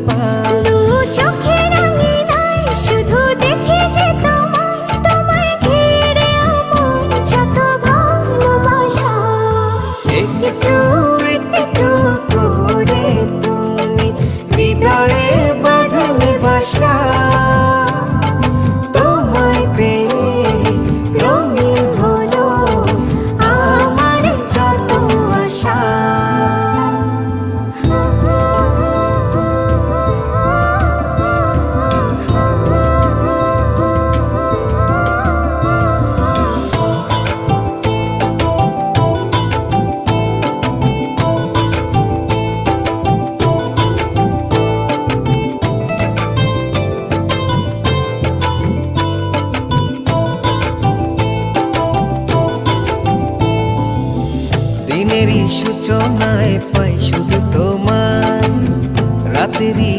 পাই। দু চোখের আঙিনায় শুধু দেখি যে তোমায়, তোমায় ঘিরে আমার যত ভালোবাসা। একটু একটু করে তুমি হৃদয়ে বাঁধলে বাসা। তোমায় পেয়ে রঙিন হলো আমার যত আশা। দিনেরই সূচনায় পাই শুধু তোমায়, রাতেরই